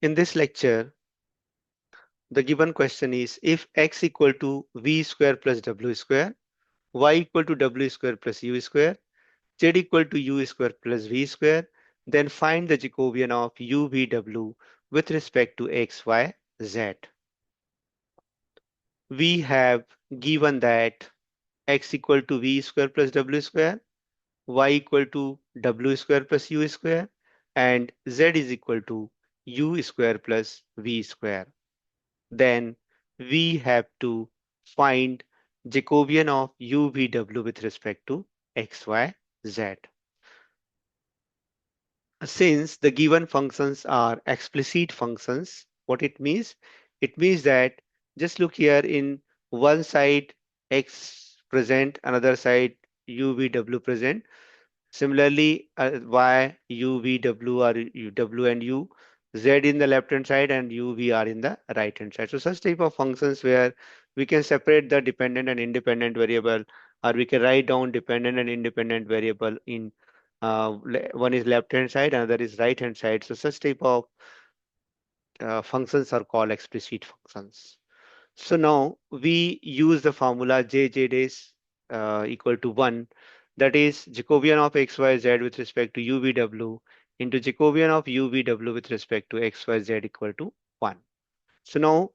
In this lecture, the given question is if x equal to v square plus w square, y equal to w square plus u square, z equal to u square plus v square, then find the Jacobian of u, v, w with respect to x, y, z. We have given that x equal to v square plus w square, y equal to w square plus u square, and z is equal to u square plus v square. Then we have to find Jacobian of u, v, w with respect to x, y, z. Since the given functions are explicit functions, what it means? It means that just look here, in one side x present, another side u, v, w present. Similarly, y, u, v, w are w and u, z in the left hand side and u, v are in the right hand side. So such type of functions where we can separate the dependent and independent variable, or we can write down dependent and independent variable in one is left hand side, another is right hand side. So such type of functions are called explicit functions. So now we use the formula j dash equal to 1, that is Jacobian of x, y, z with respect to u, v, w into Jacobian of u, v, w with respect to x, y, z equal to 1. So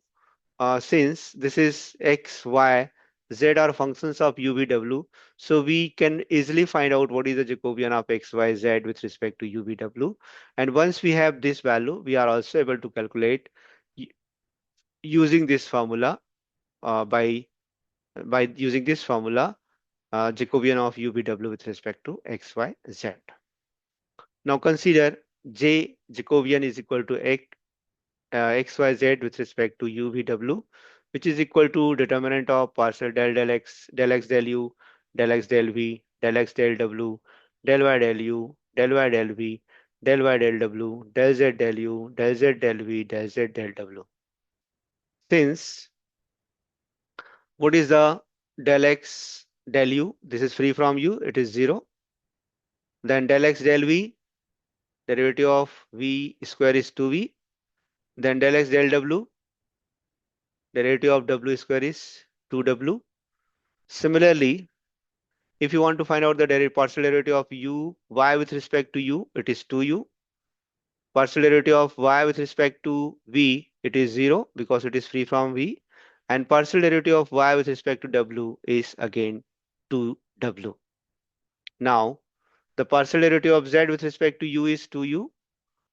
now since this is x, y, z are functions of u, v, w, so we can easily find out what is the Jacobian of x, y, z with respect to u, v, w. And once we have this value, we are also able to calculate using this formula by using this formula, Jacobian of u, v, w with respect to x, y, z. Now consider J Jacobian is equal to x, y, z with respect to u, v, w, which is equal to determinant of partial del x, del u, del x, del v, del x, del w, del y, del u, del y, del v, del y, del w, del z, del u, del z, del v, del z, del w. Since what is the del x, del u? This is free from u, it is 0. Then del x, del v, derivative of v square is 2v. Then del x, del w, derivative of w square is 2w. Similarly, if you want to find out the partial derivative of u, y with respect to u, it is 2u. Partial derivative of y with respect to v, it is 0 because it is free from v. And partial derivative of y with respect to w is again 2w. Now, the partial derivative of z with respect to u is 2u.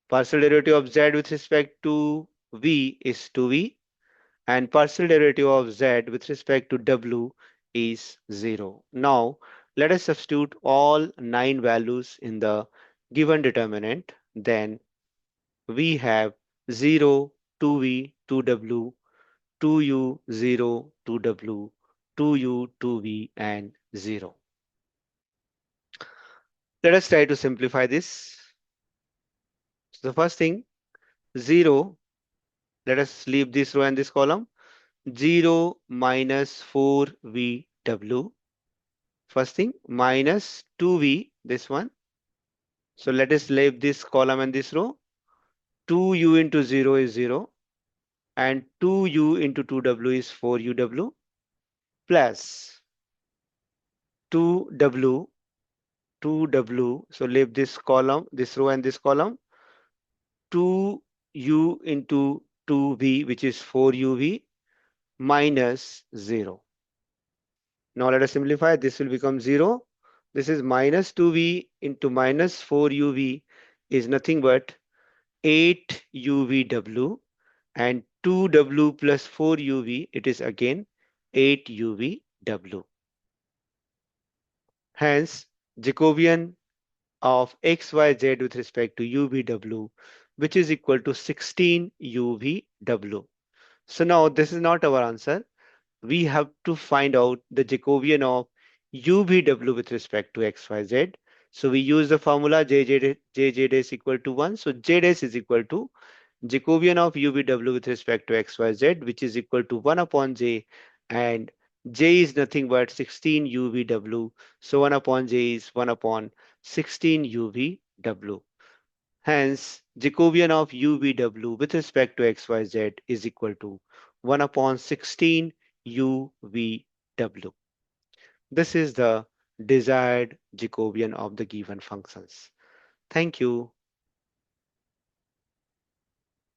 Partial derivative of z with respect to v is 2v. And partial derivative of z with respect to w is 0. Now, let us substitute all 9 values in the given determinant. Then we have 0, 2v, 2w, 2u, 0, 2w, 2u, 2v, and 0. Let us try to simplify this. So the first thing, 0, let us leave this row and this column. 0 minus 4vw. First thing, minus 2v, this one. So let us leave this column and this row. 2u into 0 is 0. And 2u into 2w is 4uw. Plus 2w, 2w. So leave this column, this row and this column. 2u into 2v, which is 4uv, minus 0. Now let us simplify. This will become 0. This is minus 2v into minus 4uv is nothing but 8uvw, and 2w plus 4uv, it is again 8uvw. Hence, Jacobian of x, y, z with respect to uvw, which is equal to 16uvw. So now this is not our answer. We have to find out the Jacobian of uvw with respect to x, y, z. So we use the formula j dash equal to 1. So j dash is equal to Jacobian of uvw with respect to x, y, z, which is equal to 1 upon j, and j is nothing but 16uvw. So 1 upon j is 1 upon 16uvw. Hence, Jacobian of UVW with respect to XYZ is equal to 1 upon 16 UVW. This is the desired Jacobian of the given functions. Thank you.